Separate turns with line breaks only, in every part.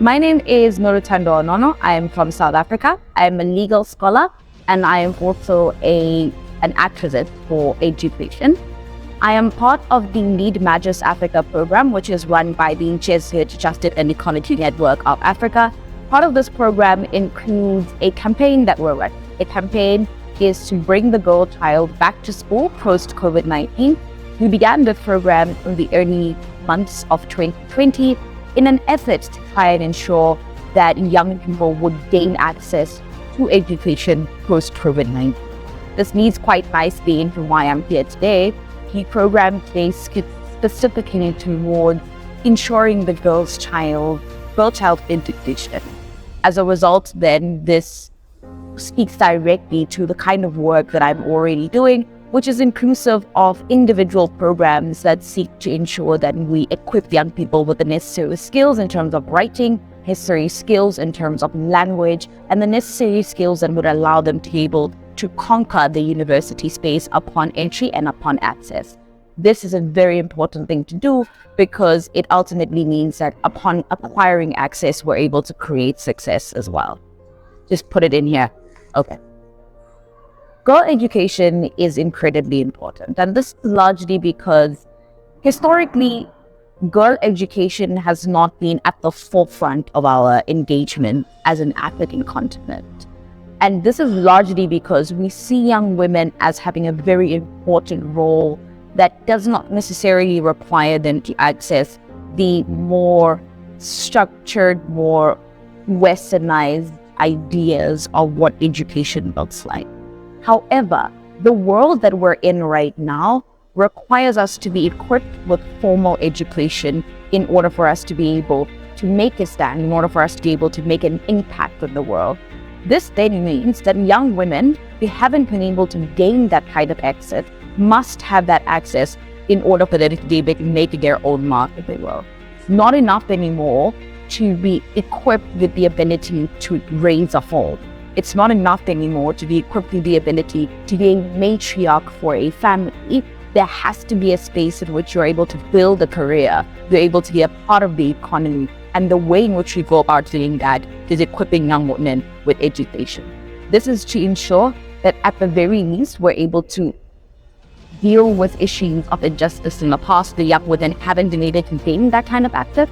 My name is Noluthando Honono. I am from South Africa. I am a legal scholar and I am also an activist for education. I am part of the Lead Magis Africa program, which is run by the Jesuit Justice and Equality Network of Africa. Part of this program includes a campaign that we're running. A campaign is to bring the girl child back to school post-COVID-19. We began this program in the early months of 2020 in an effort to try and ensure that young people would gain access to education post-COVID-19. This leads quite nicely into why I'm here today. The program today specifically towards ensuring the girl child education. As a result, then, this speaks directly to the kind of work that I'm already doing, which is inclusive of individual programs that seek to ensure that we equip young people with the necessary skills in terms of writing, necessary skills in terms of language, and the necessary skills that would allow them to be able to conquer the university space upon entry and upon access. This is a very important thing to do because it ultimately means that upon acquiring access, we're able to create success as well. Just put it in here. Okay. Girl education is incredibly important, and this is largely because historically, girl education has not been at the forefront of our engagement as an African continent. And this is largely because we see young women as having a very important role that does not necessarily require them to access the more structured, more westernized ideas of what education looks like. However, the world that we're in right now requires us to be equipped with formal education in order for us to be able to make a stand, in order for us to be able to make an impact on the world. This then means that young women who haven't been able to gain that kind of access must have that access in order for them to be able to make their own mark in the world. Not enough anymore to be equipped with the ability to raise a home. It's not enough anymore to be equipped with the ability to be a matriarch for a family. There has to be a space in which you're able to build a career, you're able to be a part of the economy. And the way in which we go about doing that is equipping young women with education. This is to ensure that at the very least, we're able to deal with issues of injustice in the past. The young women haven't been able to gain that kind of access.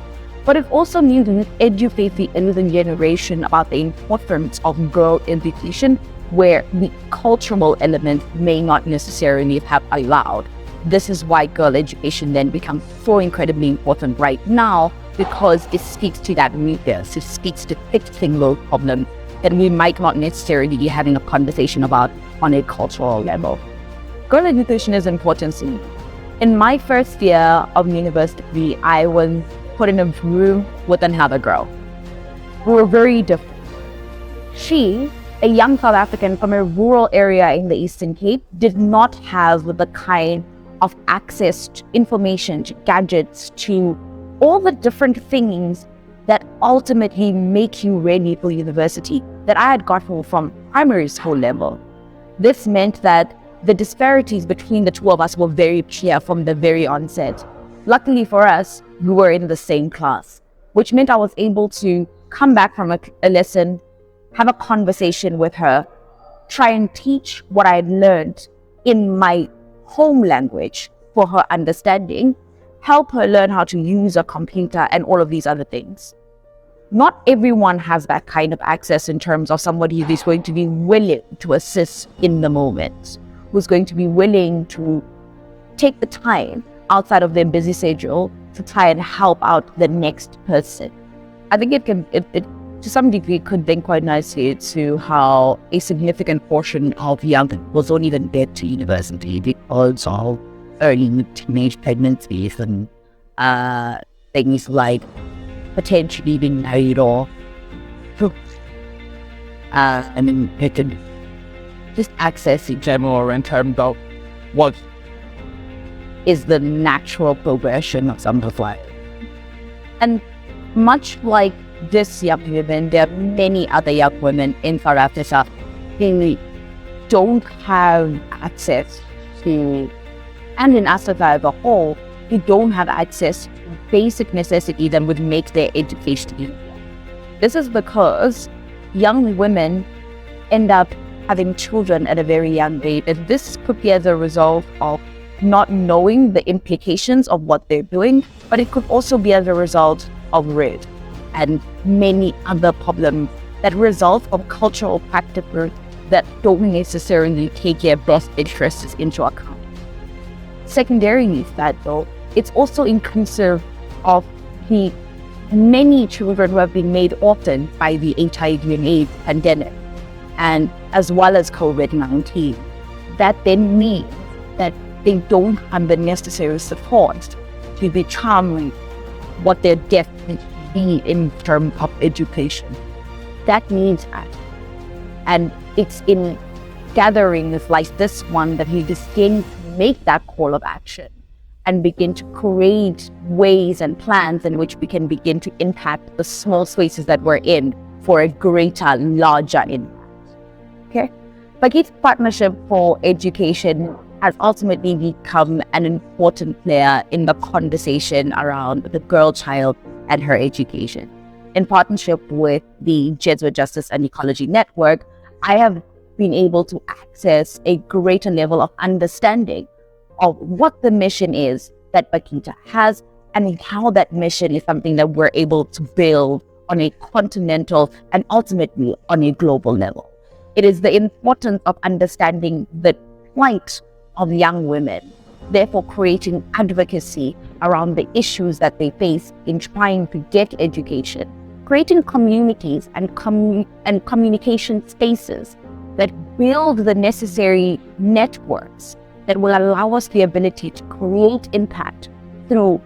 But it also means to educate the younger generation about the importance of girl education, where the cultural element may not necessarily have allowed. This is why girl education then becomes so incredibly important right now, because it speaks to that weakness, it speaks to fixing those problems that we might not necessarily be having a conversation about on a cultural level. Girl education is important to me. In my first year of university, I was put in a room with another girl. We were very different. She, a young South African from a rural area in the Eastern Cape, did not have the kind of access to information, to gadgets, to all the different things that ultimately make you ready for university that I had gotten from primary school level. This meant that the disparities between the two of us were very clear from the very onset. Luckily for us, we were in the same class, which meant I was able to come back from a lesson, have a conversation with her, try and teach what I had learned in my home language for her understanding, help her learn how to use a computer and all of these other things. Not everyone has that kind of access in terms of somebody who's going to be willing to assist in the moment, who's going to be willing to take the time outside of their busy schedule to try and help out the next person. I think it to some degree could link quite nicely to how a significant portion of young people don't even get to university because of early teenage pregnancies and things like potentially being married or and then it could just access in general in terms of what is the natural progression of someone's life. And much like this young woman, there are many other young women in South Africa who don't have access to, and in Africa as a whole, who don't have access to basic necessities that would make their education easier. This is because young women end up having children at a very young age. And this could be as a result of not knowing the implications of what they're doing, but it could also be as a result of rape and many other problems that result from cultural practices that don't necessarily take their best interests into account. Secondarily to that though, it's also inclusive of the many children who have been made orphaned by the HIV and AIDS pandemic, and as well as COVID-19. That then means that they don't have the necessary support to determine what their destiny be in terms of education. That needs action. And it's in gatherings like this one that we begin to make that call of action and begin to create ways and plans in which we can begin to impact the small spaces that we're in for a greater, larger impact. Okay? Bakita's Partnership for Education has ultimately become an important player in the conversation around the girl child and her education. In partnership with the Jesuit Justice and Ecology Network, I have been able to access a greater level of understanding of what the mission is that Bakita has and how that mission is something that we're able to build on a continental and ultimately on a global level. It is the importance of understanding the plight of young women, therefore creating advocacy around the issues that they face in trying to get education, creating communities and communication spaces that build the necessary networks that will allow us the ability to create impact through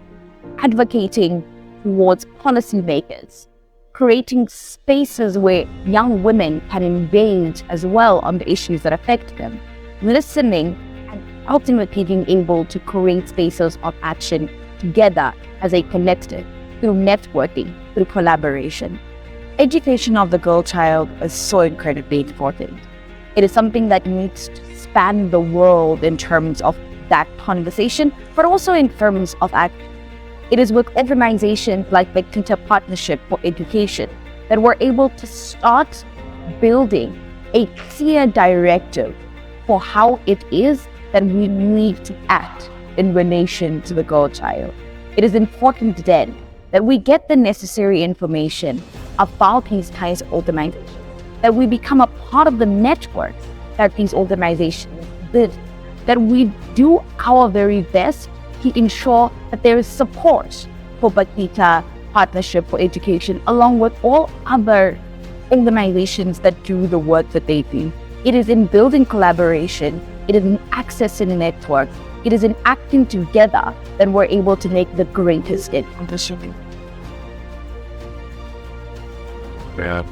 advocating towards policymakers, creating spaces where young women can engage as well on the issues that affect them, listening, and ultimately being able to create spaces of action together as a collective through networking, through collaboration. Education of the girl child is so incredibly important. It is something that needs to span the world in terms of that conversation, but also in terms of action. It is with organizations like Bakita Partnership for Education that we're able to start building a clear directive for how it is that we need to act in relation to the girl child. It is important then that we get the necessary information about these kinds of organizations, that we become a part of the network that these organizations build, that we do our very best to ensure that there is support for Bakita Partnership for Education, along with all other organizations that do the work that they do. It is in building collaboration, it is in accessing a network, it is in acting together that we're able to make the greatest impact.
Yeah.